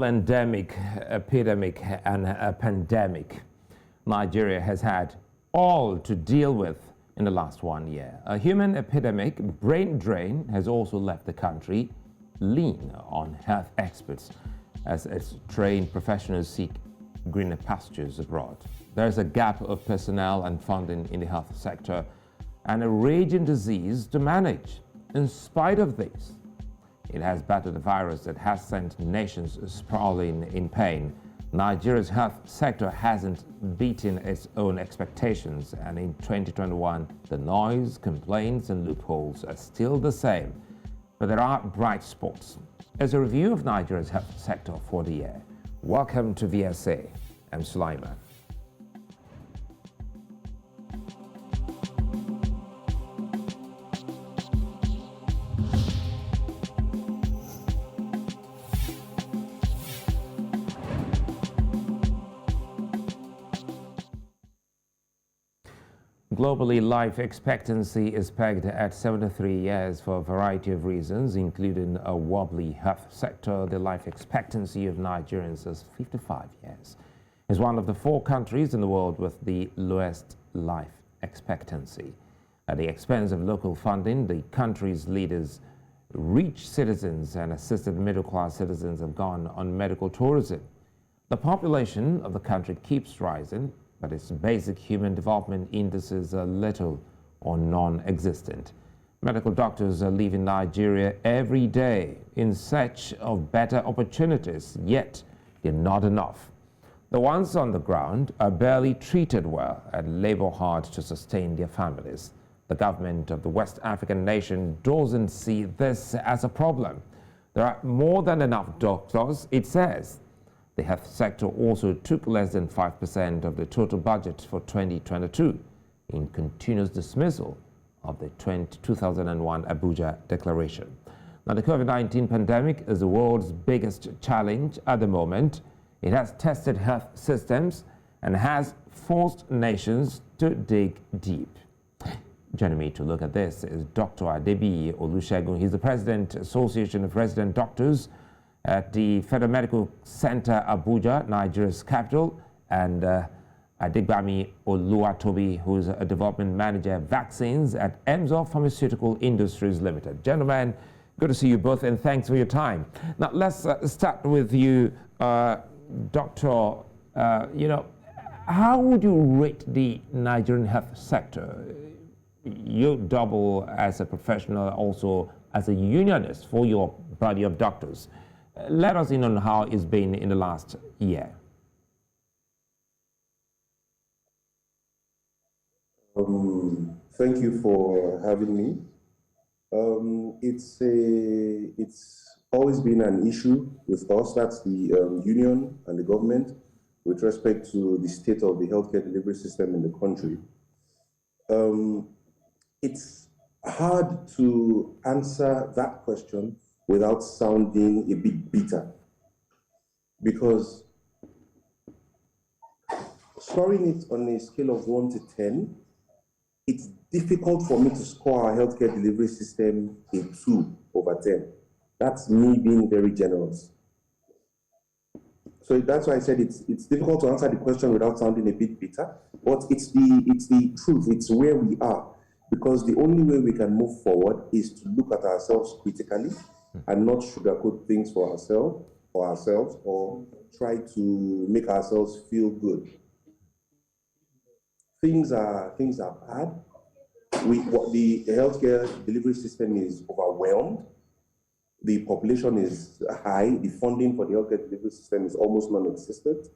endemic, epidemic, and a pandemic Nigeria has had all to deal with in the last 1 year. A human epidemic, brain drain, has also left the country lean on health experts as its trained professionals seek greener pastures abroad. There is a gap of personnel and funding in the health sector and a raging disease to manage. In spite of this, it has battled a virus that has sent nations sprawling in pain. Nigeria's health sector hasn't beaten its own expectations, and in 2021, the noise, complaints, and loopholes are still the same. But there are bright spots. As a review of Nigeria's health sector for the year, welcome to VSA. I'm Sulaiman. Globally, life expectancy is pegged at 73 years for a variety of reasons, including a wobbly health sector. The life expectancy of Nigerians is 55 years. It's one of the 4 countries in the world with the lowest life expectancy. At the expense of local funding, the country's leaders, rich citizens and assisted middle-class citizens have gone on medical tourism. The population of the country keeps rising, but its basic human development indices are little or non-existent. Medical doctors are leaving Nigeria every day in search of better opportunities, yet they're not enough. The ones on the ground are barely treated well and labor hard to sustain their families. The government of the West African nation doesn't see this as a problem. There are more than enough doctors, it says. The health sector also took less than 5% of the total budget for 2022 in continuous dismissal of the 2001 Abuja Declaration. Now, the COVID-19 pandemic is the world's biggest challenge at the moment. It has tested health systems and has forced nations to dig deep. Joining me to look at this is Dr. Adebiyi Olusegun. He's the President, Association of Resident Doctors at the Federal Medical Center, Abuja, Nigeria's capital, and Adegbami Oluwatobi, who's a development manager of vaccines at Emzor Pharmaceutical Industries Ltd. Gentlemen, good to see you both, and thanks for your time. Now, let's start with you, Doctor. How would you rate the Nigerian health sector? You double as a professional, also as a unionist for your body of doctors. Let us in on how it's been in the last year. Thank you for having me. It's always been an issue with us, that's the union and the government, with respect to the state of the healthcare delivery system in the country. It's hard to answer that question without sounding a bit bitter, because scoring it on a scale of 1 to 10, it's difficult for me to score our healthcare delivery system a 2 over 10. That's me being very generous. So that's why I said it's difficult to answer the question without sounding a bit bitter, but it's the truth, it's where we are, because the only way we can move forward is to look at ourselves critically and not sugarcoat things for ourselves or try to make ourselves feel good. Things are bad. The healthcare delivery system is overwhelmed. The population is high. The funding for the healthcare delivery system is almost non-existent.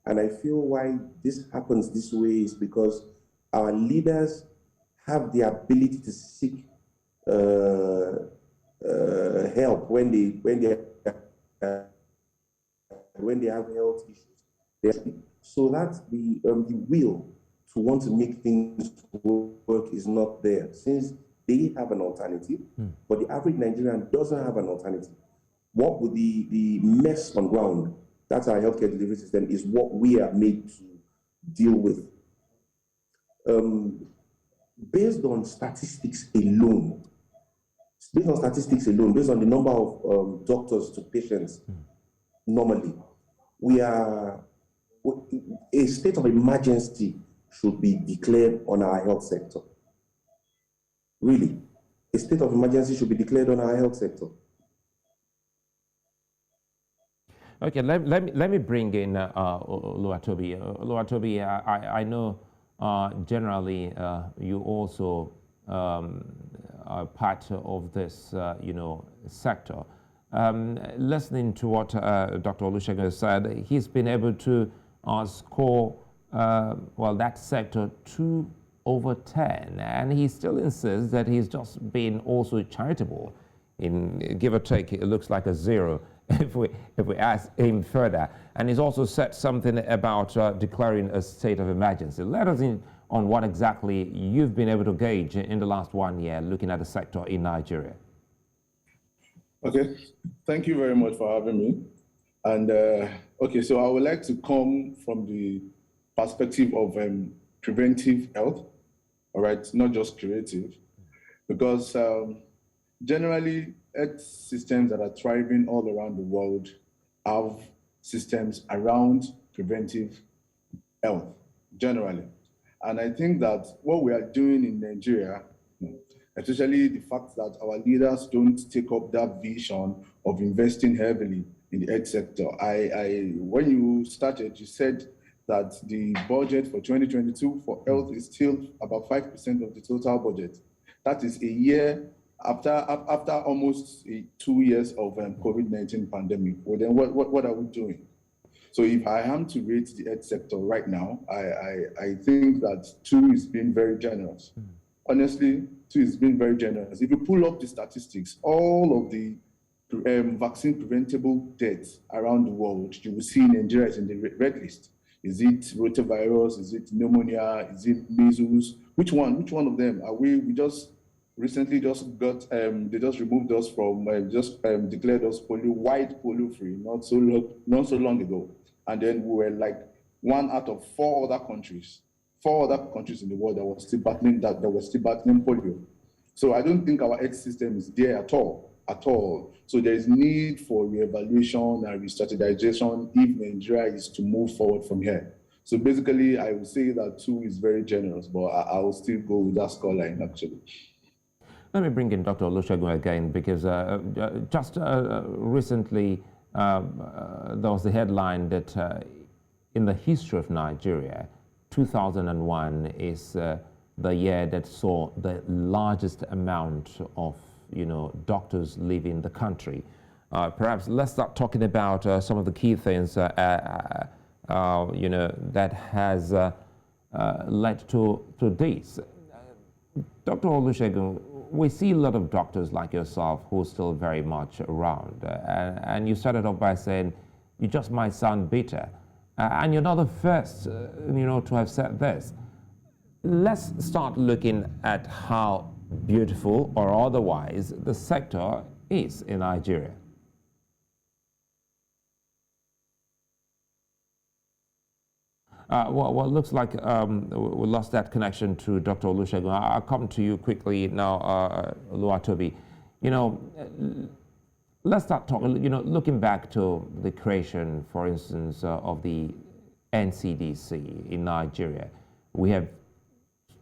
And I feel why this happens this way is because our leaders have the ability to seek help when they have health issues. So that the will to want to make things work is not there, since they have an alternative, but the average Nigerian doesn't have an alternative. What would the mess on ground, that's our healthcare delivery system, is what we are made to deal with. Based on statistics alone, based on the number of doctors to patients, normally. A state of emergency should be declared on our health sector. Really, a state of emergency should be declared on our health sector. Okay, let me bring in Oluwatobi. Oluwatobi, I know generally you also are part of this, sector. Listening to what Dr. Olusegun said, he's been able to score, that sector 2 over 10, and he still insists that he's just been also charitable. In give or take, it looks like a 0 if we ask him further. And he's also said something about declaring a state of emergency. Let us in on what exactly you've been able to gauge in the last 1 year looking at the sector in Nigeria. Okay, thank you very much for having me. And okay, so I would like to come from the perspective of preventive health, all right, not just curative, because generally health systems that are thriving all around the world have systems around preventive health, generally. And I think that what we are doing in Nigeria, especially the fact that our leaders don't take up that vision of investing heavily in the health sector. When you started, you said that the budget for 2022 for health is still about 5% of the total budget. That is a year after almost 2 years of COVID-19 pandemic. Well, then what are we doing? So if I am to rate the health sector right now, I think that 2 is being very generous. Honestly, 2 is being very generous. If you pull up the statistics, all of the vaccine preventable deaths around the world, you will see Nigeria is in the red list. Is it rotavirus? Is it pneumonia? Is it measles? Which one of them are we just recently just got, they just removed us from, declared us polio free, not so long ago. And then we were like 1 out of 4 other countries in the world that were still battling polio. So I don't think our health system is there at all. So there is need for reevaluation and re-strategization if Nigeria is to move forward from here. So basically, I would say that 2 is very generous, but I will still go with that scoreline actually. Let me bring in Dr. Olusegun again, because just recently there was the headline that in the history of Nigeria, 2001 is the year that saw the largest amount of doctors leaving the country. Perhaps let's start talking about some of the key things that has led to this. Dr. Olusegun, we see a lot of doctors like yourself who are still very much around, and you started off by saying you just might sound bitter, and you're not the first, to have said this. Let's start looking at how beautiful or otherwise the sector is in Nigeria. Well, it looks like we lost that connection to Dr. Olusegun. I'll come to you quickly now, Oluwatobi. Let's start talking, looking back to the creation, for instance, of the NCDC in Nigeria. We have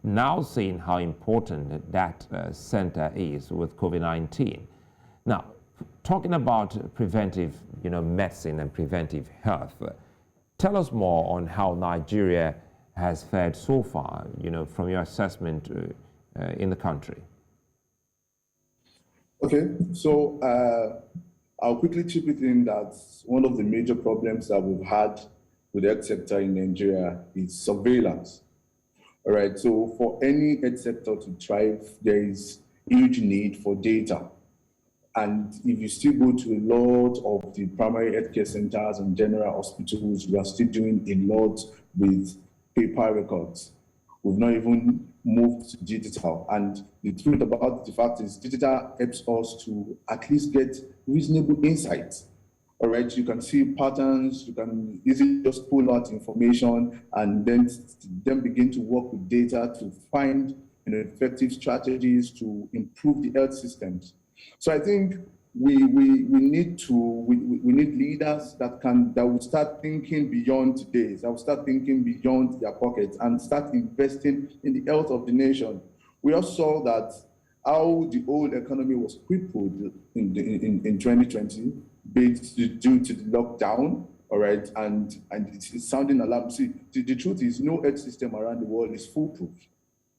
now seen how important that center is with COVID-19. Now, talking about preventive, medicine and preventive health, tell us more on how Nigeria has fared so far, from your assessment in the country. Okay, so I'll quickly chip it in that one of the major problems that we've had with the health sector in Nigeria is surveillance. All right, so for any health sector to thrive, there is huge need for data. And if you still go to a lot of the primary healthcare centers and general hospitals, we are still doing a lot with paper records. We've not even moved to digital. And the truth about the fact is digital helps us to at least get reasonable insights. All right, you can see patterns, you can easily just pull out information and then begin to work with data to find effective strategies to improve the health systems. So I think we need leaders that will start thinking beyond today, that will start thinking beyond their pockets and start investing in the health of the nation. We also saw that how the old economy was crippled in 2020, due to the lockdown, all right, and it's sounding alarm. See, the truth is no health system around the world is foolproof.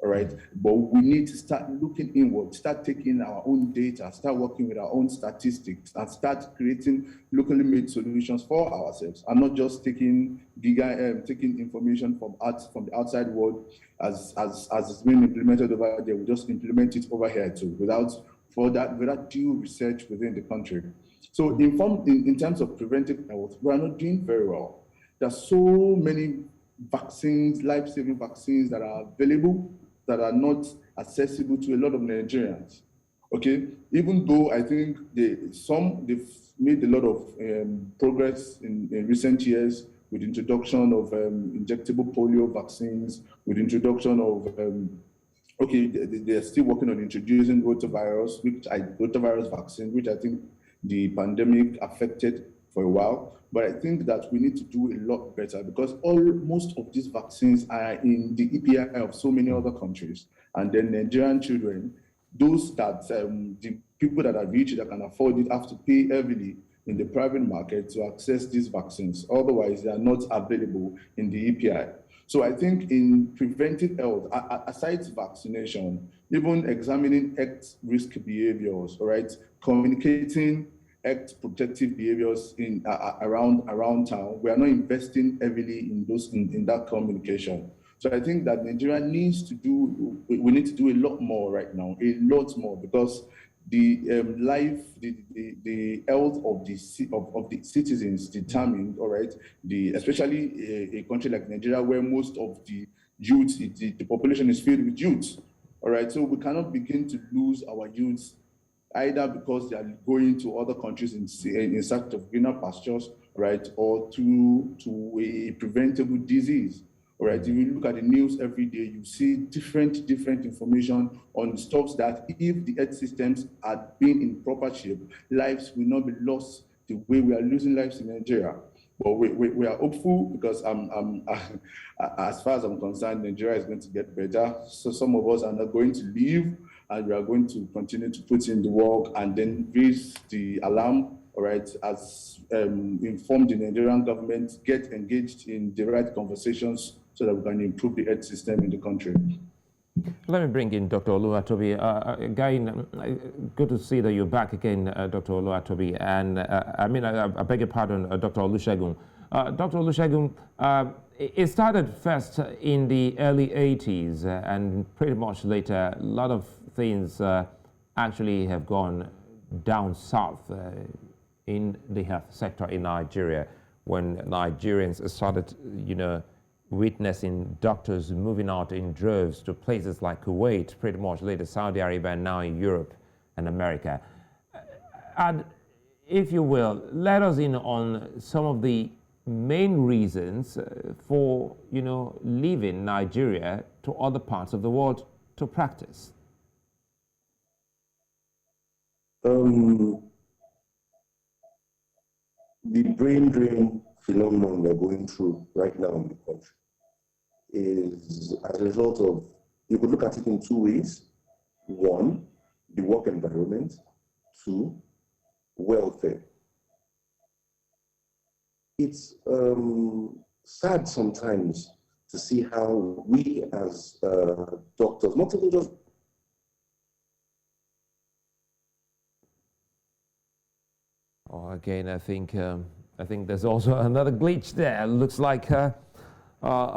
All right, but we need to start looking inward, start taking our own data, start working with our own statistics, and start creating locally made solutions for ourselves. And not just taking information from the outside world as it's being implemented over there. We just implement it over here too, without due research within the country. So in terms of preventive health, we are not doing very well. There are so many vaccines, life-saving vaccines that are available, that are not accessible to a lot of Nigerians. Okay, even though I think they've made a lot of progress in recent years with introduction of injectable polio vaccines, with introduction of they're still working on introducing rotavirus vaccine, which I think the pandemic affected for a while. But I think that we need to do a lot better, because most of these vaccines are in the EPI of so many other countries. And then Nigerian children, those that the people that are rich, that can afford it, have to pay heavily in the private market to access these vaccines. Otherwise, they are not available in the EPI. So I think in preventive health, aside vaccination, even examining health risk behaviors, all right, communicating health protective behaviors around town, we are not investing heavily in that communication. So I think that Nigeria we need to do a lot more right now, a lot more, because the health of the citizens determined, all right, especially a country like Nigeria, where most of the youth, the population is filled with youth, all right. So we cannot begin to lose our youth, either because they are going to other countries in search of greener pastures, right, or to a preventable disease. All right, if you look at the news every day, you see different information on stuff that, if the health systems had been in proper shape, lives will not be lost the way we are losing lives in Nigeria. But we are hopeful, because as far as I'm concerned, Nigeria is going to get better. So some of us are not going to leave, and we are going to continue to put in the work and then raise the alarm, all right, as inform the Nigerian government, get engaged in the right conversations so that we can improve the health system in the country. Let me bring in Dr. Oluwatobi. Again, good to see that you're back again, Dr. Oluwatobi. And I beg your pardon, Dr. Olusegun. Dr. Olusegun, it started first in the early 80s, and pretty much later, a lot of things actually have gone down south in the health sector in Nigeria, when Nigerians started, witnessing doctors moving out in droves to places like Kuwait, pretty much later Saudi Arabia, and now in Europe and America. And if you will, let us in on some of the main reasons for, leaving Nigeria to other parts of the world to practice. The brain drain phenomenon we're going through right now in the country is as a result of, you could look at it in two ways. One, the work environment. Two, welfare. It's sad sometimes to see how we as doctors, not even just again, I think there's also another glitch there. It looks like a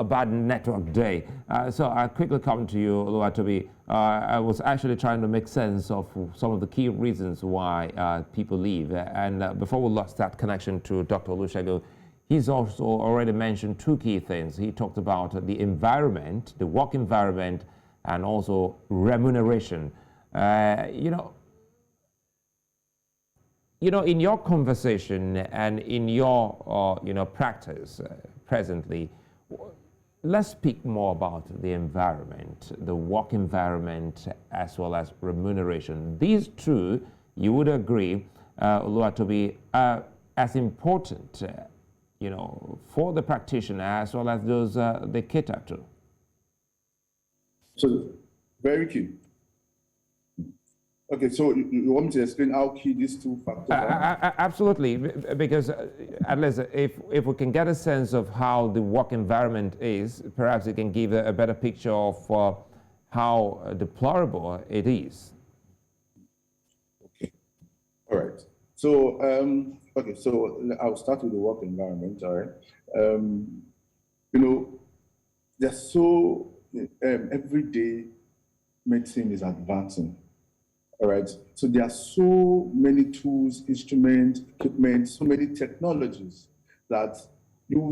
bad network day. So I'll quickly come to you, Oluwatobi. I was actually trying to make sense of some of the key reasons why people leave. And before we lost that connection to Dr. Olusegun, he's also already mentioned two key things. He talked about the environment, the work environment, and also remuneration. In your conversation and in your, practice presently, let's speak more about the environment, the work environment, as well as remuneration. These two, you would agree, Oluwatobi, as important, you know, for the practitioner as well as those they cater to? So, very key. Okay, so you want me to explain how key these two factors are? Absolutely, because at least if we can get a sense of how the work environment is, perhaps it can give a better picture of how deplorable it is. Okay, all right. So, okay, so I'll start with the work environment, all right? You know, there's so, every day medicine is advancing. All right, so there are so many tools, instruments, equipment, so many technologies that you'll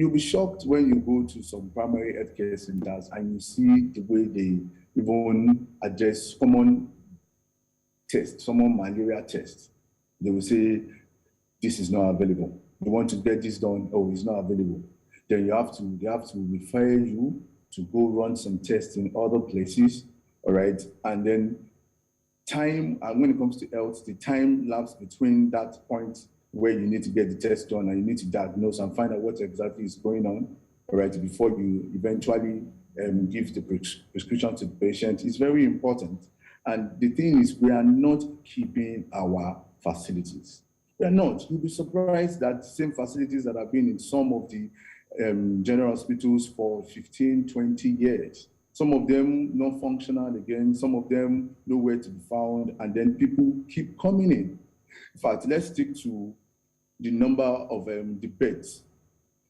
be shocked when you go to some primary healthcare centers and you see the way they even address common tests, common malaria tests. They will say, this is not available. You want to get this done, oh, it's not available. Then they have to refer you to go run some tests in other places, all right, and then time, and when it comes to health, the time lapse between that point where you need to get the test done and you need to diagnose and find out what exactly is going on, all right, before you eventually give the prescription to the patient is very important. And the thing is, we are not keeping our facilities. We are not. You'll be surprised that the same facilities that have been in some of the general hospitals for 15, 20 years, some of them not functional again, some of them nowhere to be found, and then people keep coming in. In fact, let's stick to the number of the beds,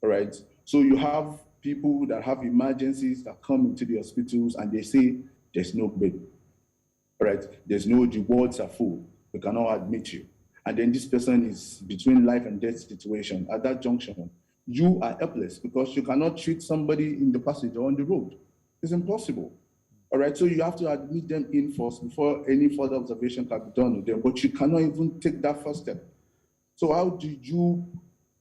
all right? So you have people that have emergencies that come into the hospitals and they say, there's no bed, all right? There's no, the wards are full, we cannot admit you. And then this person is between life and death situation. At that junction, you are helpless because you cannot treat somebody in the passage or on the road. It's impossible. All right, so you have to admit them in first before any further observation can be done with them, but you cannot even take that first step. So how do you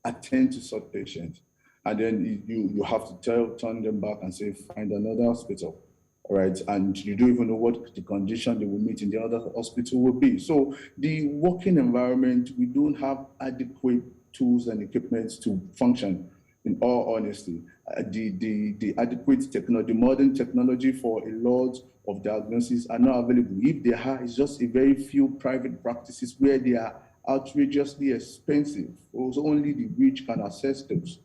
attend to such patients? And then you have to turn them back and say, find another hospital, all right? And you don't even know what the condition they will meet in the other hospital will be. So the working environment, we don't have adequate tools and equipment to function, in all honesty. The adequate technology, the modern technology for a lot of diagnoses are not available. If they are, it's just a very few private practices where they are outrageously expensive. Also, only the rich can access those.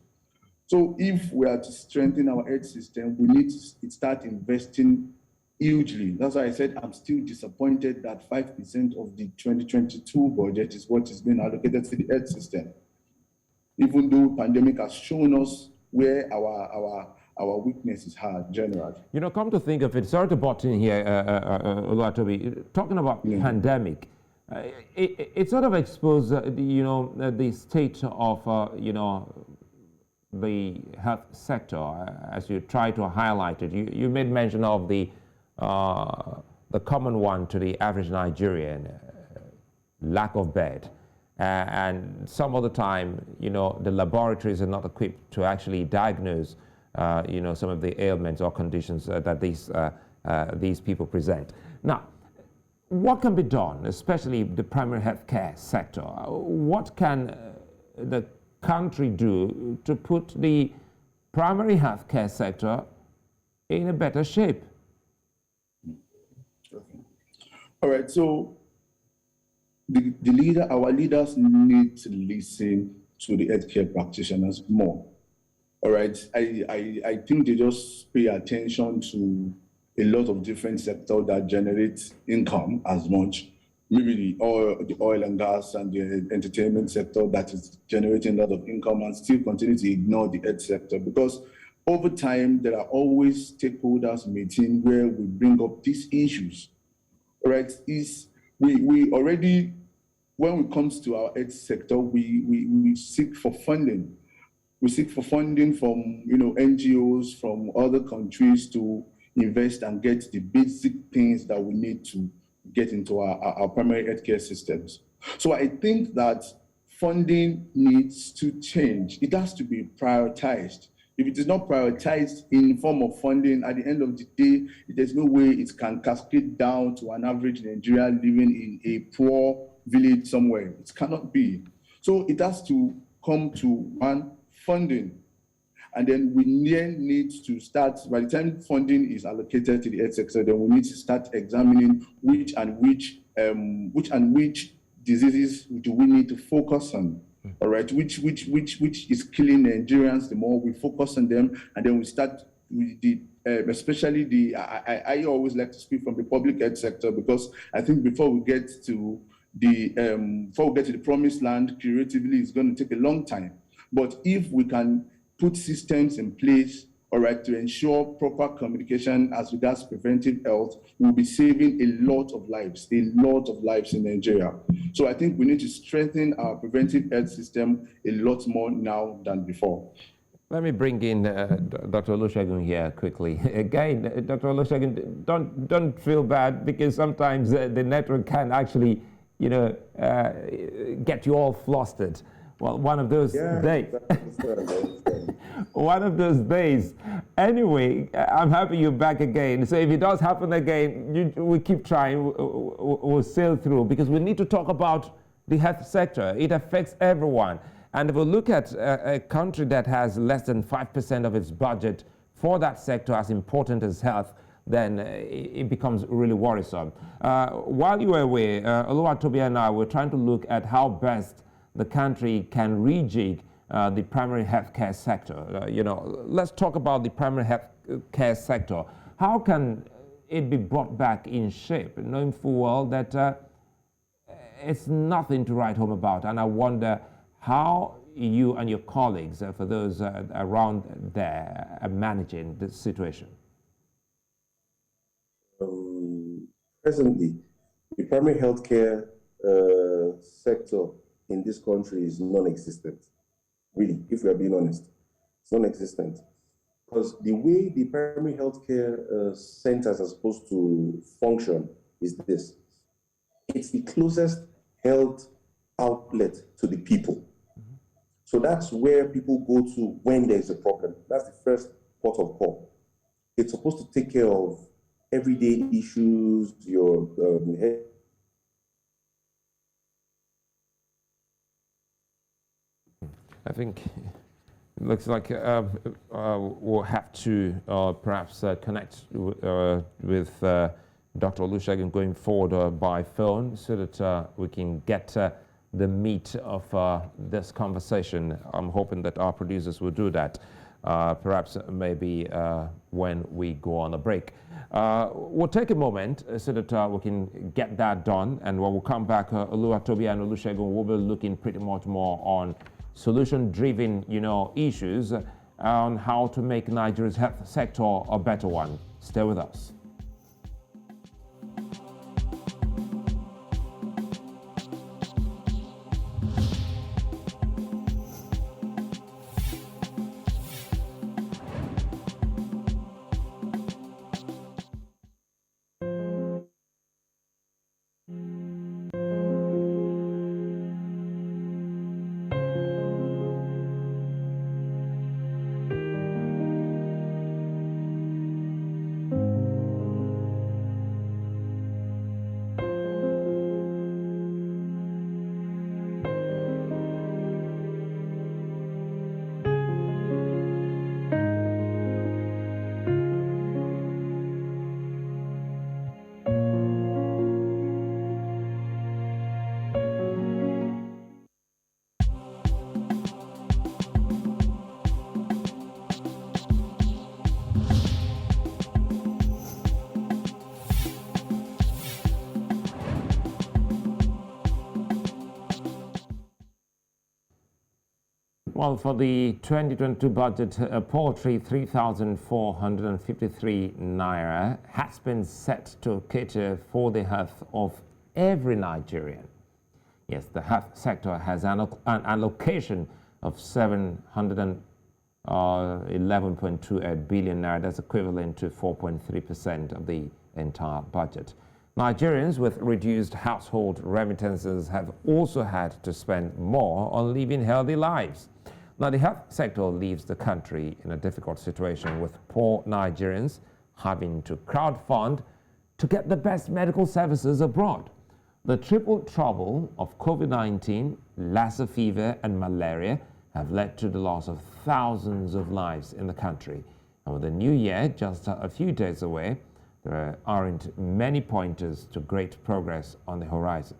So if we are to strengthen our health system, we need to start investing hugely. That's why I said I'm still disappointed that 5% of the 2022 budget is what is being allocated to the health system. Even though pandemic has shown us where our weaknesses are generally. You know, come to think of it, sorry to butt in here, Oluwatobi, talking about pandemic, it sort of exposed, you know, the state of, you know, the health sector, as you try to highlight it. You made mention of the common one to the average Nigerian, lack of bed. And some of the time, you know, the laboratories are not equipped to actually diagnose, you know, some of the ailments or conditions that these people present. Now, what can be done, especially the primary healthcare sector? What can the country do to put the primary healthcare sector in a better shape? Okay. All right, so our leaders need to listen to the healthcare practitioners more. All right, I think they just pay attention to a lot of different sectors that generate income as much. Maybe the oil and gas and the entertainment sector that is generating a lot of income, and still continue to ignore the health sector, because over time there are always stakeholders meeting where we bring up these issues. All right, we already, when it comes to our health sector, we seek for funding. We seek for funding from, you know, NGOs from other countries to invest and get the basic things that we need to get into our primary healthcare systems. So I think that funding needs to change. It has to be prioritized. If it is not prioritized in form of funding, at the end of the day, there's no way it can cascade down to an average Nigerian living in a poor village somewhere. It cannot be. So it has to come to one, funding. And then we need to start, by the time funding is allocated to the health sector, then we need to start examining which diseases do we need to focus on. All right, which is killing Nigerians. The more we focus on them, and then we start with the especially the. I always like to speak from the public health sector, because I think before we get to the promised land, creatively, it's going to take a long time. But if we can put systems in place, all right, to ensure proper communication as regards preventive health, we'll be saving a lot of lives in Nigeria. So I think we need to strengthen our preventive health system a lot more now than before. Let me bring in Dr. Olusegun here quickly. Again, Dr. Olusegun, don't feel bad, because sometimes the network can actually, get you all flustered. Well, one of those days. One of those days. Anyway, I'm happy you're back again. So if it does happen again, we keep trying. We'll sail through, because we need to talk about the health sector. It affects everyone. And if we look at a country that has less than 5% of its budget for that sector as important as health, then it becomes really worrisome. While you were away, Oluwatobi and I were trying to look at how best the country can rejig the primary healthcare sector. Let's talk about the primary healthcare sector. How can it be brought back in shape, knowing full well that it's nothing to write home about? And I wonder how you and your colleagues, for those around there, are managing this situation. Presently, the primary healthcare sector in this country is non-existent. Really, if we are being honest, it's non-existent. Because the way the primary healthcare centers are supposed to function is this. It's the closest health outlet to the people. So that's where people go to when there's a problem. That's the first port of call. It's supposed to take care of everyday issues, your health. I think it looks like we'll have to perhaps connect with Dr. Olusegun going forward by phone, so that we can get the meat of this conversation. I'm hoping that our producers will do that, perhaps maybe when we go on a break. We'll take a moment so that we can get that done, and when we come back, Oluwatobi and Olusegun will be looking pretty much more on solution-driven, issues on how to make Nigeria's health sector a better one. Stay with us. Well, for the 2022 budget, a paltry 3,453 naira has been set to cater for the health of every Nigerian. Yes, the health sector has an allocation of 711.28 billion naira. That's equivalent to 4.3% of the entire budget. Nigerians with reduced household remittances have also had to spend more on living healthy lives. Now, the health sector leaves the country in a difficult situation, with poor Nigerians having to crowdfund to get the best medical services abroad. The triple trouble of COVID-19, Lassa Fever, and malaria have led to the loss of thousands of lives in the country. And with the new year just a few days away, there aren't many pointers to great progress on the horizon.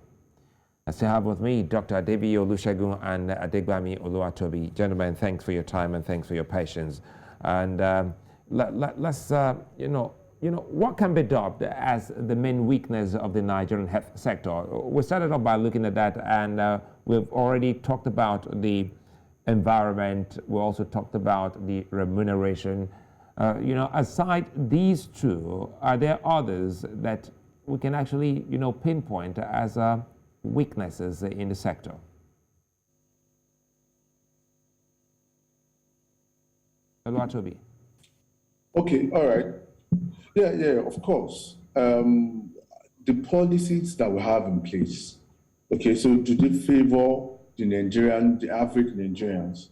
I still have with me Dr. Adebiyi Olusegun and Adegbami Oluwatobi. Gentlemen, thanks for your time and thanks for your patience. And let's, what can be dubbed as the main weakness of the Nigerian health sector? We started off by looking at that, and we've already talked about the environment. We also talked about the remuneration. Aside these two, are there others that we can actually, pinpoint as weaknesses in the sector? Oluwatobi. Okay, all right. Yeah, of course. The policies that we have in place, okay, so do they favor the average Nigerians?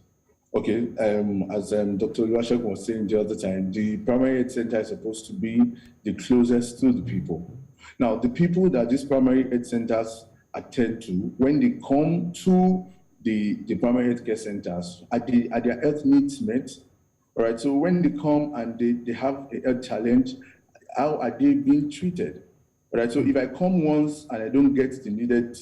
Okay, as Dr. Olusegun was saying the other time, the primary health center is supposed to be the closest to the people. Now, the people that these primary health centers attend to, when they come to the primary health care centers, are their health needs met? All right, so when they come and they have a health challenge, how are they being treated? All right, so if I come once and I don't get the needed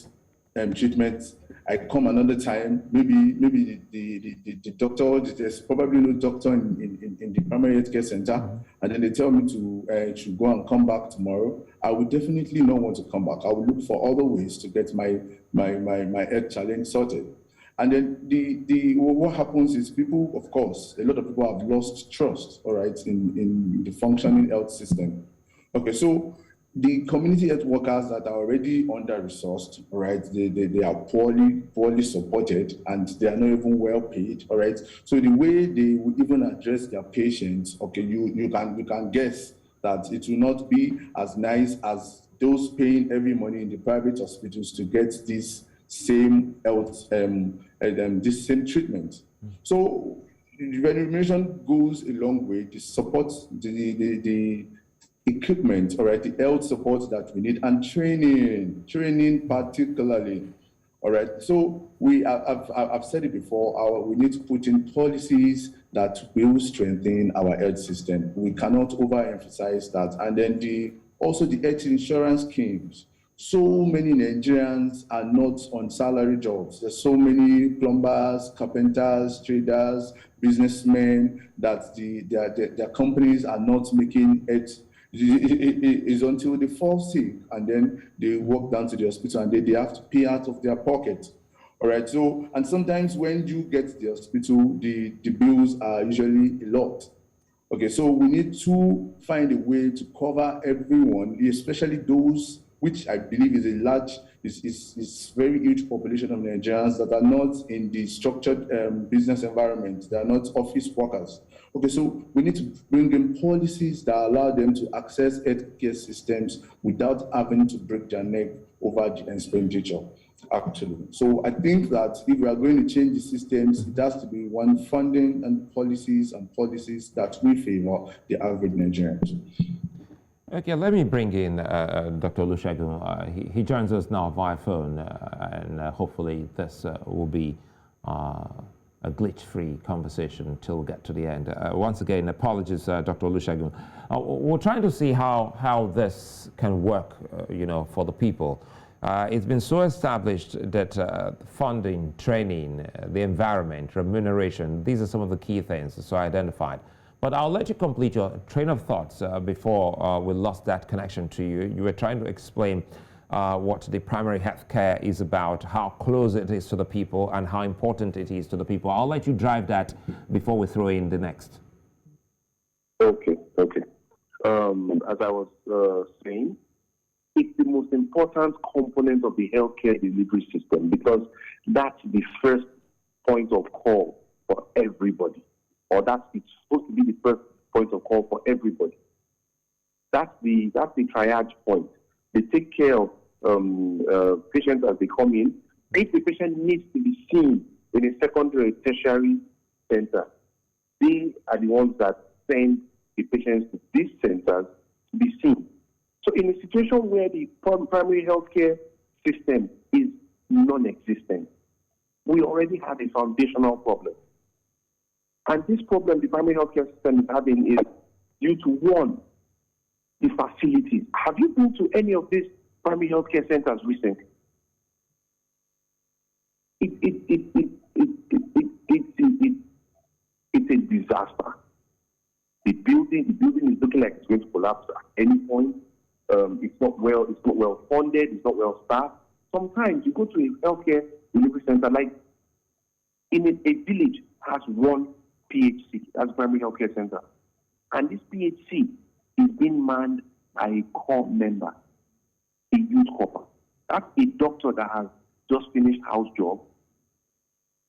treatment, I come another time, maybe the doctor, there's probably no doctor in the primary health care center, and then they tell me to go and come back tomorrow. I would definitely not want to come back. I would look for other ways to get my health challenge sorted. And then what happens is people, of course, a lot of people have lost trust, all right, in the functioning health system. Okay, so the community health workers that are already under-resourced, all right, they are poorly supported, and they are not even well paid, all right. So the way they will even address their patients, okay, you can guess that it will not be as nice as those paying every money in the private hospitals to get this same health, this same treatment. So the remuneration goes a long way to support the equipment, all right, the health support that we need, and training particularly, all right. So I've said it before, we need to put in policies that will strengthen our health system. We cannot overemphasize that. And then also the health insurance schemes. So many Nigerians are not on salary jobs. There's so many plumbers, carpenters, traders, businessmen that their companies are not making it. It's until they fall sick and then they walk down to the hospital and they have to pay out of their pocket. All right. So, and sometimes when you get to the hospital, the bills are usually a lot. Okay. So we need to find a way to cover everyone, especially those which I believe is very huge population of Nigerians that are not in the structured business environment. They are not office workers. Okay, so we need to bring in policies that allow them to access healthcare systems without having to break their neck over the expenditure, actually. So I think that if we are going to change the systems, it has to be one funding and policies that will favor the average Nigerians. Okay, let me bring in Dr. Olusegun. He joins us now via phone, and hopefully this will be a glitch-free conversation until we get to the end. Once again, apologies, Dr. Olusegun. We're trying to see how this can work, for the people. It's been so established that funding, training, the environment, remuneration, these are some of the key things so identified. But I'll let you complete your train of thoughts before we lost that connection to you. You were trying to explain what the primary health care is about, how close it is to the people, and how important it is to the people. I'll let you drive that before we throw in the next. Okay. As I was saying, it's the most important component of the healthcare delivery system because that's the first point of call for everybody. Or it's supposed to be the first point of call for everybody. That's the triage point. They take care of patients as they come in. If the patient needs to be seen in a secondary or tertiary center, they are the ones that send the patients to these centers to be seen. So in a situation where the primary healthcare system is non-existent. We already have a foundational problem. And this problem the primary healthcare system is having is due to, one, the facilities. Have you been to any of these primary healthcare centers recently? It's a disaster. The building is looking like it's going to collapse at any point. It's not well funded, it's not well staffed. Sometimes you go to a healthcare delivery center, like in a village has one PHC, that's primary healthcare center. And this PHC is being manned by a corps member, a youth corps. That's a doctor that has just finished house job.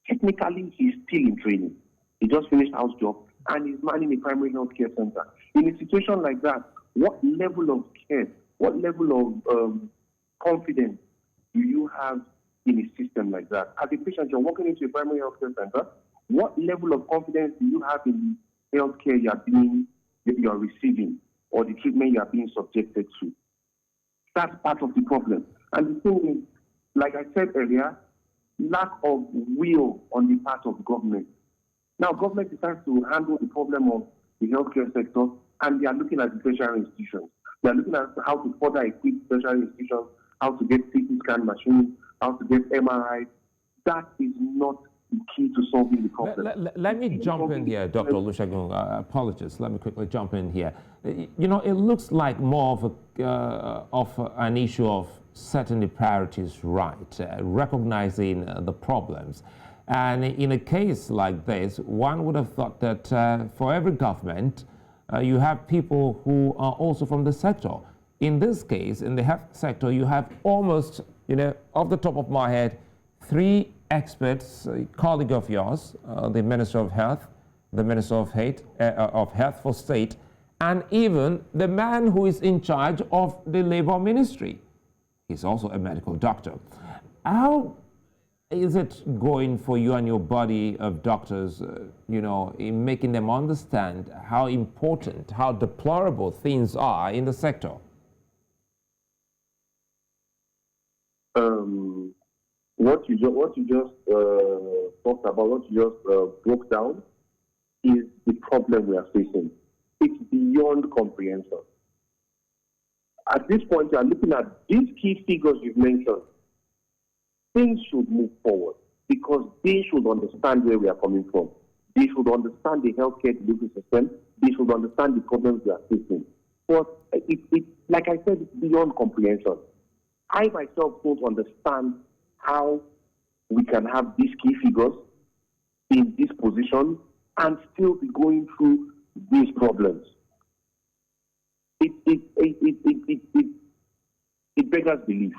Technically, he's still in training. He just finished house job and he's manning a primary healthcare center. In a situation like that, what level of care, what level of confidence do you have in a system like that? As a patient, you're walking into a primary healthcare center, what level of confidence do you have in the healthcare you're receiving or the treatment you are being subjected to? That's part of the problem. And the thing is, like I said earlier, lack of will on the part of government. Now, government decides to handle the problem of the healthcare sector, and they are looking at the tertiary institutions. They are looking at how to further equip tertiary institutions, how to get CT scan machines, how to get MRI. That is not the key to solving the problem. Let me jump in here, Dr. Olusegun. Apologies. Let me quickly jump in here. You know, it looks like more of an issue of setting the priorities right, recognizing the problems. And in a case like this, one would have thought that for every government, you have people who are also from the sector. In this case, in the health sector, you have almost, you know, off the top of my head, 3 experts, a colleague of yours, the Minister of Health, the Minister of Health for State, and even the man who is in charge of the Labour Ministry. He's also a medical doctor. How is it going for you and your body of doctors, you know, in making them understand how important, how deplorable things are in the sector? What you just talked about, what you just broke down, is the problem we are facing. It's beyond comprehension. At this point, you are looking at these key figures you've mentioned. Things should move forward because they should understand where we are coming from. They should understand the healthcare delivery system. They should understand the problems we are facing. But like I said, it's beyond comprehension. I myself don't understand how we can have these key figures in this position and still be going through these problems. It beggars belief.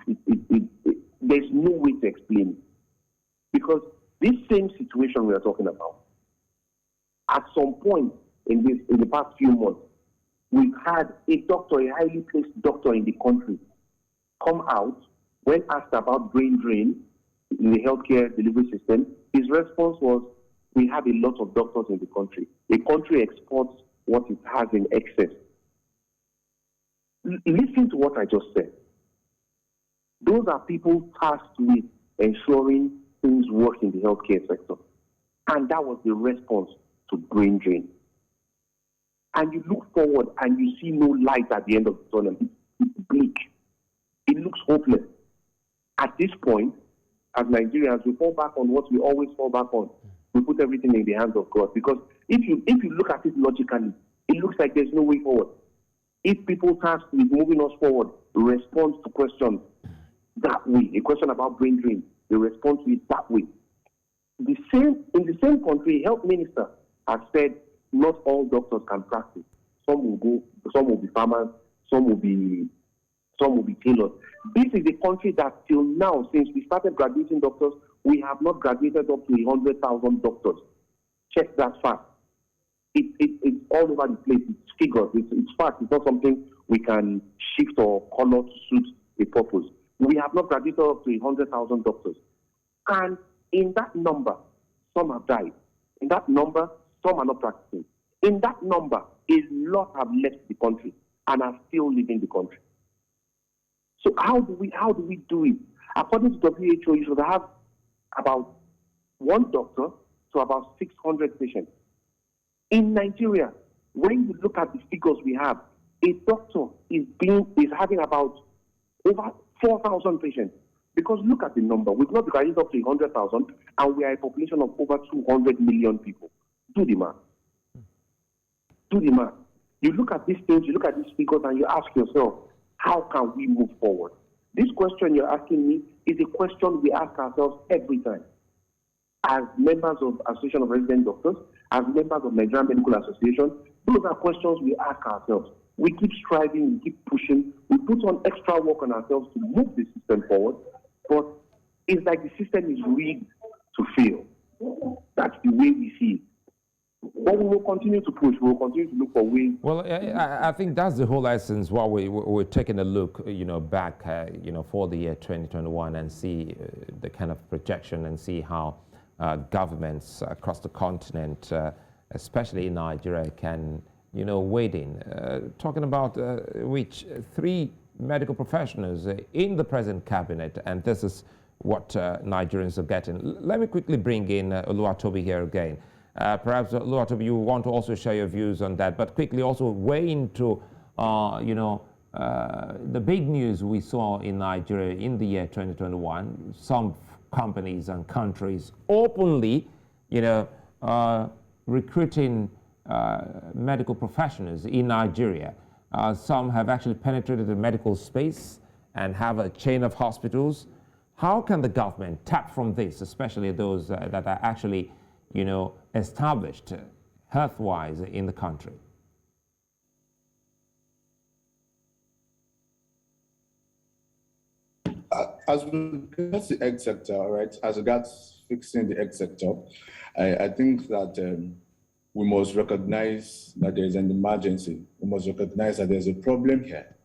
There's no way to explain it. Because this same situation we are talking about, at some point in the past few months, we've had a doctor, a highly placed doctor in the country, come out when asked about brain drain in the healthcare delivery system. His response was, we have a lot of doctors in the country. The country exports what it has in excess. Listen to what I just said. Those are people tasked with ensuring things work in the healthcare sector. And that was the response to brain drain. And you look forward and you see no light at the end of the tunnel. It's bleak. It looks hopeless. At this point, as Nigerians, we fall back on what we always fall back on. We put everything in the hands of God. Because if you look at it logically, it looks like there's no way forward. If people tasked with moving us forward respond to questions that way, a question about brain drain, they respond to it that way. In the same country, health minister has said not all doctors can practice. Some will be farmers, some will be tailors. This is a country that till now, since we started graduating doctors, we have not graduated up to 100,000 doctors. Check that fact. It's all over the place. It's figures. It's fact. It's not something we can shift or color to suit a purpose. We have not graduated up to 100,000 doctors. And in that number, some have died. In that number, some are not practicing. In that number, a lot have left the country and are still leaving the country. So how do we do it? According to WHO, you should have about one doctor to about 600 patients. In Nigeria, when you look at the figures we have, a doctor is having about over 4,000 patients. Because look at the number. We've not divided up to 100,000, and we are a population of over 200 million people. Do the math. Do the math. You look at these things, you look at these figures, and you ask yourself, how can we move forward? This question you're asking me is a question we ask ourselves every time. As members of Association of Resident Doctors, as members of Nigerian Medical Association, those are questions we ask ourselves. We keep striving, we keep pushing, we put on extra work on ourselves to move the system forward, but it's like the system is rigged to fail. That's the way we see it. But we will continue to push. We will continue to look for ways. Well, I think that's the whole essence. While we're taking a look, back, for the year 2021 and see the kind of projection and see how governments across the continent, especially in Nigeria, can, wade in. Talking about which 3 medical professionals in the present cabinet, and this is what Nigerians are getting. Let me quickly bring in Oluwatobi here again. Perhaps, Oluwatobi, you want to also share your views on that, but quickly also weigh into, the big news we saw in Nigeria in the year 2021. Some companies and countries openly, recruiting medical professionals in Nigeria. Some have actually penetrated the medical space and have a chain of hospitals. How can the government tap from this, especially those that are actually established health-wise in the country? As regards the egg sector, right, as regards fixing the egg sector, I think that we must recognize that there is an emergency. We must recognize that there's a problem here.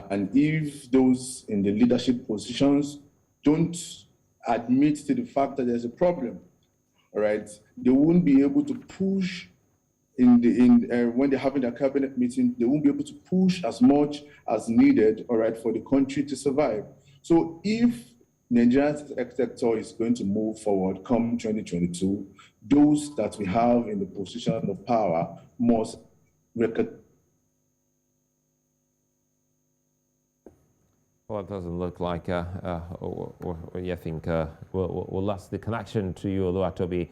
And if those in the leadership positions don't admit to the fact that there's a problem, all right, they won't be able to push when they're having their cabinet meeting, they won't be able to push as much as needed, all right, for the country to survive. So if Nigeria's sector is going to move forward come 2022, those that we have in the position of power must recognize. Well, it doesn't look like I think we'll lost the connection to you, Oluwatobi.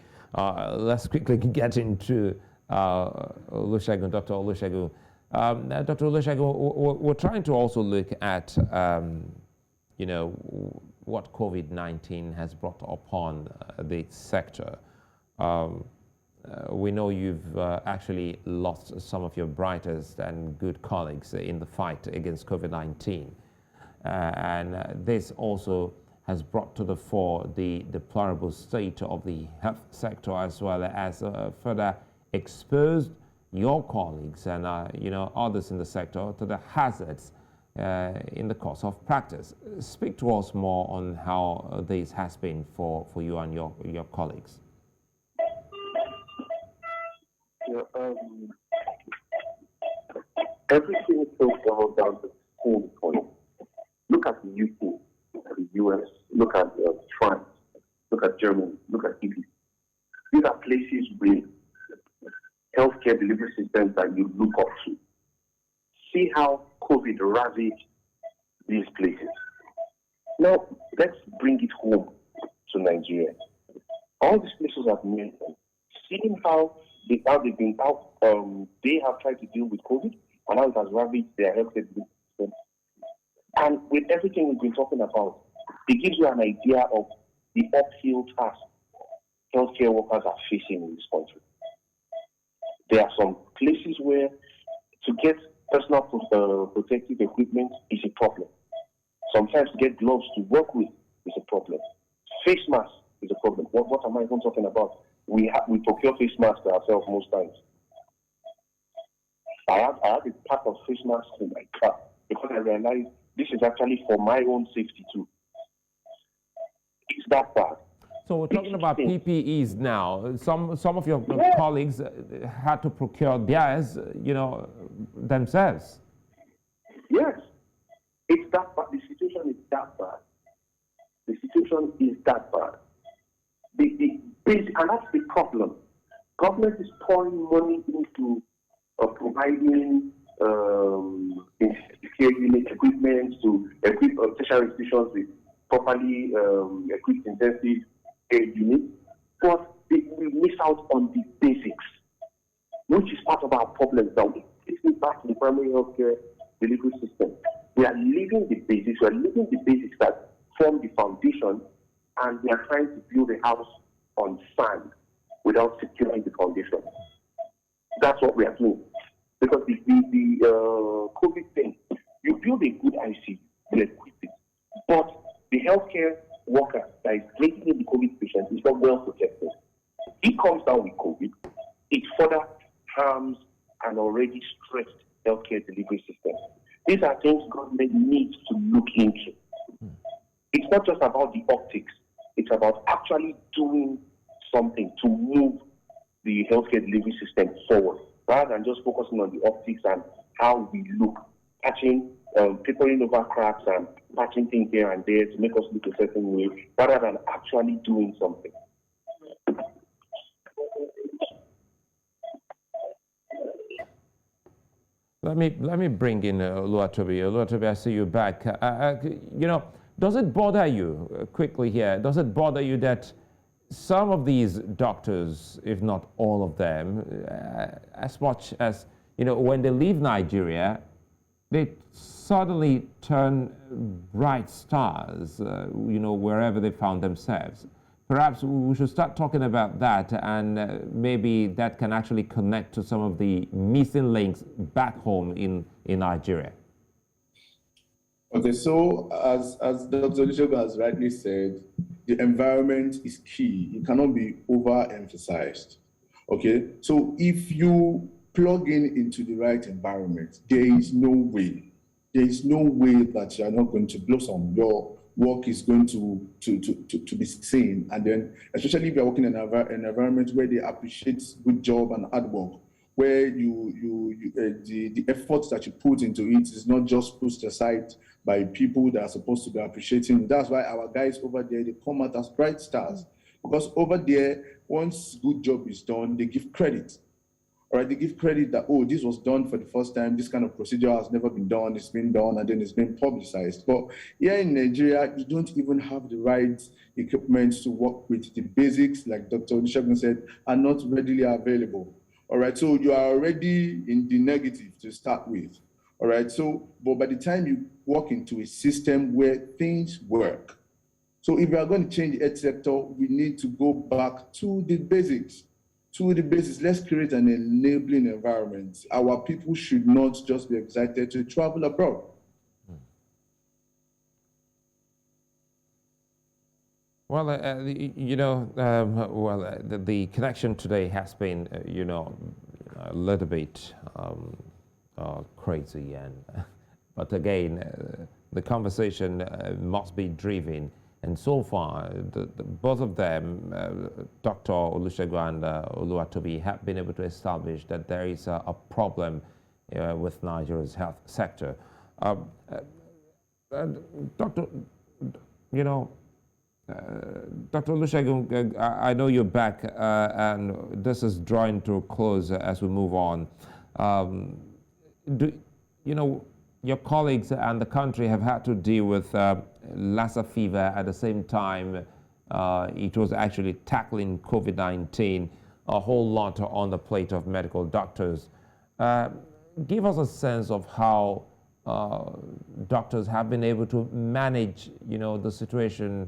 Let's quickly get into Olusegun, Dr. Olusegun. Dr. Olusegun, we're trying to also look at, what COVID-19 has brought upon the sector. We know you've actually lost some of your brightest and good colleagues in the fight against COVID-19. And this also has brought to the fore the deplorable state of the health sector, as well as further exposed your colleagues and others in the sector to the hazards in the course of practice. Speak to us more on how this has been for you and your colleagues. Everything is so boiled down to the same point. Look at the UK, look at the US, look at France, look at Germany, look at Italy. These are places with healthcare delivery systems that you look up to. See how COVID ravaged these places. Now, let's bring it home to Nigeria. All these places I've mentioned, seeing how they have tried to deal with COVID and how it has ravaged their healthcare delivery systems. And with everything we've been talking about, it gives you an idea of the uphill task healthcare workers are facing in this country. There are some places where to get personal protective equipment is a problem. Sometimes to get gloves to work with is a problem. Face masks is a problem. What am I even talking about? We procure face masks ourselves most times. I have a pack of face masks in my car because I realized this is actually for my own safety too. It's that bad. So we're talking about PPEs now. Some of your colleagues had to procure theirs, themselves. Yes, it's that bad. The situation is that bad. situation is that bad. And that's the problem. Government is pouring money into providing care unit equipment to equip tertiary institutions with properly equipped intensive care units, but we miss out on the basics, which is part of our problem now. It's back to the primary healthcare delivery system. We are leaving the basics. We are leaving the basics that form the foundation, and we are trying to build a house on sand without securing the foundation. That's what we are doing. Because the COVID thing, you build a good ICU, you equip it, but the healthcare worker that is treating the COVID patient is not well protected. He comes down with COVID, it further harms an already stressed healthcare delivery system. These are things government needs to look into. It's not just about the optics, it's about actually doing something to move the healthcare delivery system forward, rather than just focusing on the optics and how we look, papering over cracks and patching things here and there to make us look a certain way, rather than actually doing something. Let me bring in Oluwatobi. Oluwatobi, I see you back. Does it bother you, quickly here, does it bother you that some of these doctors, if not all of them, as much as, when they leave Nigeria, they suddenly turn bright stars, wherever they found themselves? Perhaps we should start talking about that, and maybe that can actually connect to some of the missing links back home in Nigeria. Okay, so as Dr. Olusegun has rightly said, the environment is key. It cannot be overemphasized. Okay, so if you plug into the right environment, there is no way that you are not going to blossom. Your work is going to be seen, and then especially if you're working in an environment where they appreciate good job and hard work, where the efforts that you put into it is not just pushed aside by people that are supposed to be appreciating. That's why our guys over there, they come out as bright stars, because over there, once good job is done, they give credit. All right, they give credit that, oh, this was done for the first time, this kind of procedure has never been done, it's been done, and then it's been publicized. But here in Nigeria, you don't even have the right equipment to work with. The basics, like Dr. Olusegun said, are not readily available. All right, so you are already in the negative to start with. All right, so, but by the time you walk into a system where things work, so if we are going to change the health sector, we need to go back to the basics. Let's create an enabling environment. Our people should not just be excited to travel abroad. Well, the connection today has been, a little bit crazy, but again, the conversation must be driven. And so far, both of them, Dr. Olusegun and Oluwatobi, have been able to establish that there is a problem with Nigeria's health sector. Dr. Dr. Olusegun, I know you're back, and this is drawing to a close as we move on. Your colleagues and the country have had to deal with Lassa Fever at the same time. It was actually tackling COVID-19, a whole lot on the plate of medical doctors. Give us a sense of how doctors have been able to manage, the situation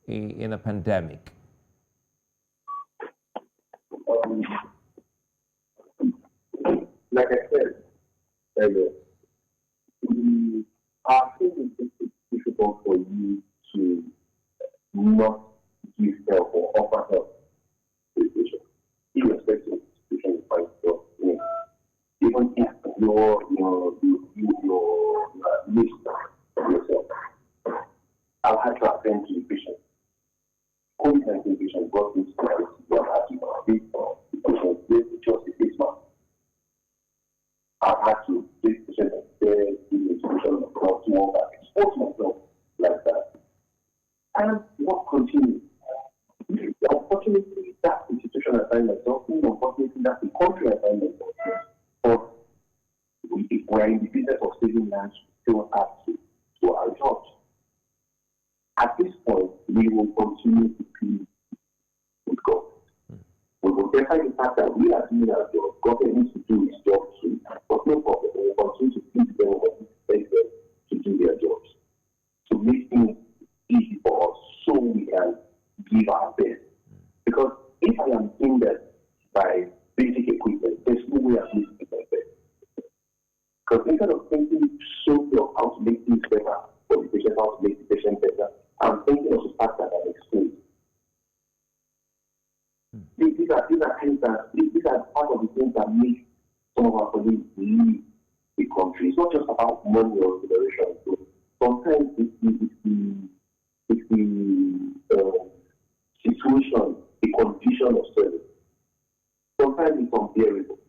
in a pandemic. Like I said earlier, I think it's difficult for you to not give help or offer help to the patient, irrespective of the situation you find yourself in. Even if your list of yourself, I've had to attend to the patient. COVID-19 patient got this virus, what happened to the patient with just a face mask. I've had to take patient there in the institution of about 2 months, expose myself like that. And what exhausting, unfortunately, that the country has been exhausting. But if we're in the business of saving lives, we still have to do our jobs. At this point, we will continue to plead with God. We will define the fact that we are doing our job. Government needs to do its job too. But no problem. We will continue to plead them and expect them to do their jobs. To make things easy for us so we can give our best. Because if I am hindered by basic equipment, there's no way I'm going to give my best. Because instead of thinking solely of how to make things better for the patient, how to make the patient better, I'm thinking of the fact that I'm exposed. These are things that these are part of the things that make some of our colleagues leave the country. It's not just about money or remuneration. So sometimes it's the situation, the condition of service. Sometimes it's unbearable.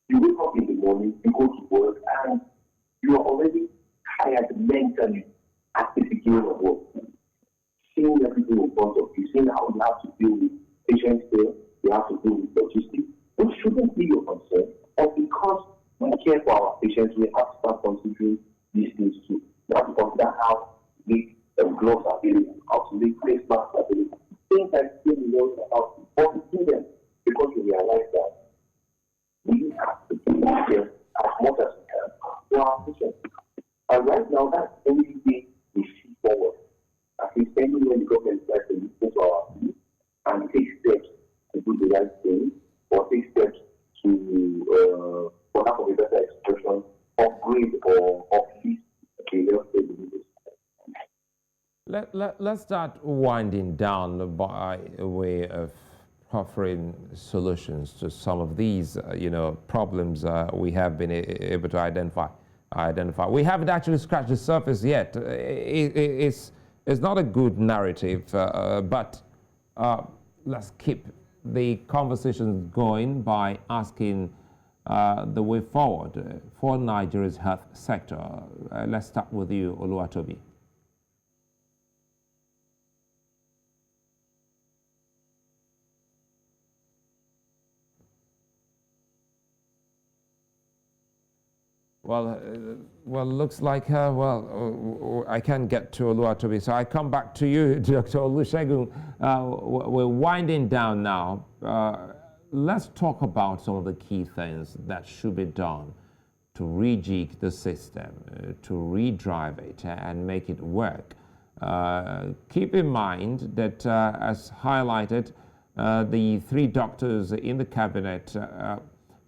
You wake up in the morning, you go to work, and you are already tired mentally at the beginning of work. Seeing everything in front of you, seeing how you have to deal with patient care, you have to deal with logistics, which shouldn't be your concern. But because we care for our patients, we have to start considering these things too. We have to consider how to make gloves available, how to make face masks available. Things like still know about what to do them, because we realize that we have to do care as much as we can for our patients. And right now, that's the only way we see forward. At least anywhere the government tries to listen to our views and take steps to do the right thing, or take steps to, for lack of a better expression, upgrade or uplift the healthcare delivery. Let's start winding down by way of offering solutions to some of these, problems we have been able to identify. We haven't actually scratched the surface yet. It's not a good narrative, but let's keep the conversation going by asking the way forward for Nigeria's health sector. Let's start with you, Oluwatobi. Well, looks like, I can't get to Oluwatobi, so I come back to you, Dr. Olusegun. We're winding down now. Let's talk about some of the key things that should be done to rejig the system, to redrive it and make it work. Keep in mind that, as highlighted, the three doctors in the cabinet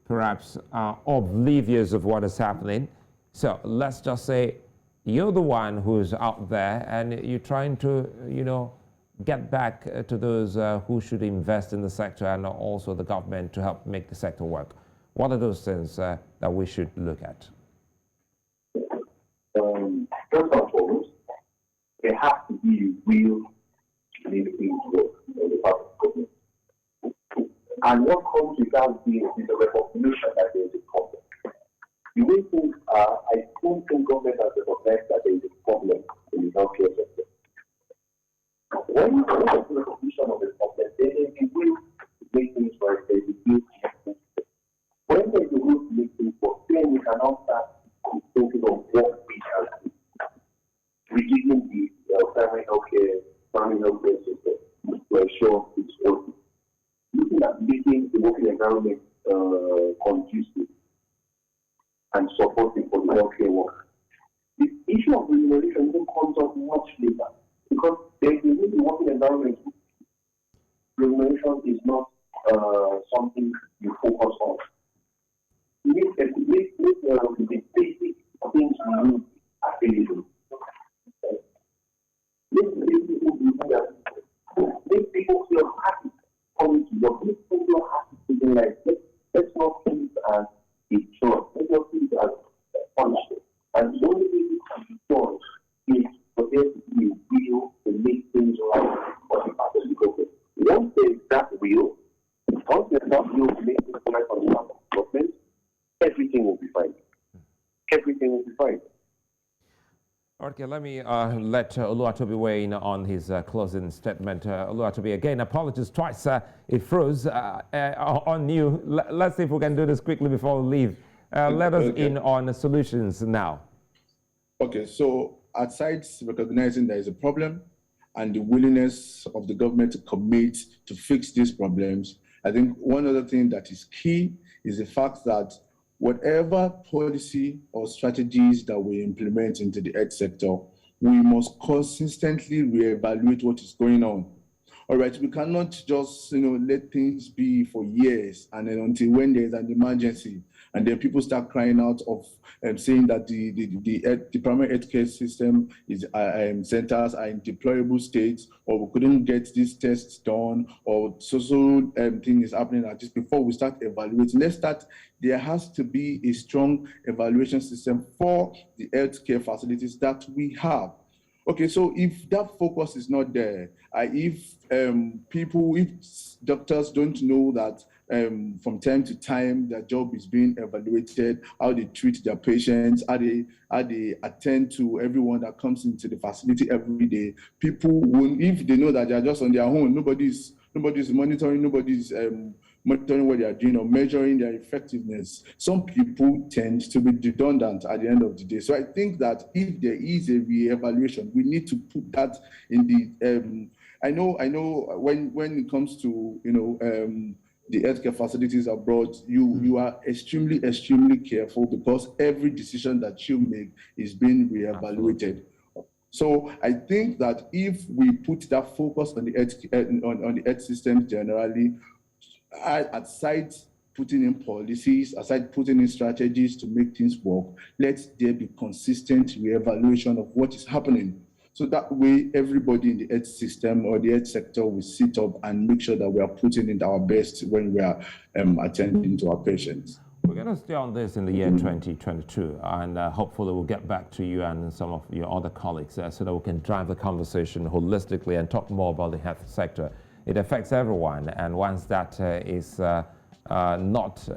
perhaps are oblivious of what is happening. So let's just say you're the one who's out there and you're trying to, get back to those who should invest in the sector and also the government to help make the sector work. What are those things that we should look at? First and foremost, there has to be real living work in the part of government. And what comes without this is a recognition that there is a problem. The way things are, I don't think government has recognized that there is a problem in the healthcare sector. When there is a recognition of the problem, then there is a way to make things right, there is a way to make things right. When there is a way to make things work, then we can now start focusing on what we can do. Reducing the primary healthcare system to ensure it's working. Looking at making the working environment conducive and supportive for the healthcare work. The issue of remuneration even comes up much later because there is a working environment. Remuneration is not something you focus on. Make the basic things you need available. Make people feel happy. Coming to work, make people happy feeling like let's not treat it as a chore, let's not treat it as a punishment. And the only thing you can be done is for there to be a will to make things right for the part of the government. Once there is that will to make things right for the part of the government, everything will be fine. Everything will be fine. All right, Okay, let me let Oluwatobi weigh in on his closing statement. Oluwatobi, again, apologies twice. It froze on you. Let's see if we can do this quickly before we leave. Let us in on the solutions now. Okay, so aside recognizing there is a problem and the willingness of the government to commit to fix these problems, I think one other thing that is key is the fact that whatever policy or strategies that we implement into the health sector, we must consistently reevaluate what is going on. All right, we cannot just let things be for years and then until when there's an emergency, and then people start crying out of saying that the primary healthcare system is centers are in deplorable states, or we couldn't get these tests done, or social thing is happening like this. Before we start evaluating, there has to be a strong evaluation system for the healthcare facilities that we have. Okay, so if that focus is not there, if doctors don't know that from time to time their job is being evaluated, how they treat their patients, how they attend to everyone that comes into the facility every day, people won't, if they know that they are just on their own, nobody's monitoring, nobody's monitoring what they are doing or measuring their effectiveness, some people tend to be redundant at the end of the day. So I think that if there is a re-evaluation, we need to put that in the, I know when it comes to, the healthcare facilities abroad, you are extremely careful because every decision that you make is being re-evaluated. So I think that if we put that focus on the health system generally, aside putting in policies, aside putting in strategies to make things work, let there be consistent re-evaluation of what is happening. So that way, everybody in the health system or the health sector will sit up and make sure that we are putting in our best when we are attending to our patients. We're going to stay on this in the year 2022, and hopefully we'll get back to you and some of your other colleagues so that we can drive the conversation holistically and talk more about the health sector. It affects everyone, and once that is not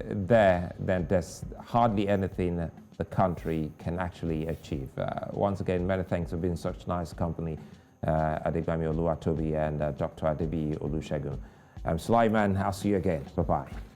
there, then there's hardly anything the country can actually achieve. Once again, many thanks for being such nice company, Adegbami Oluwatobi and Dr. Adebiyi Olusegun. I'm Sulaiman. I'll see you again. Bye-bye.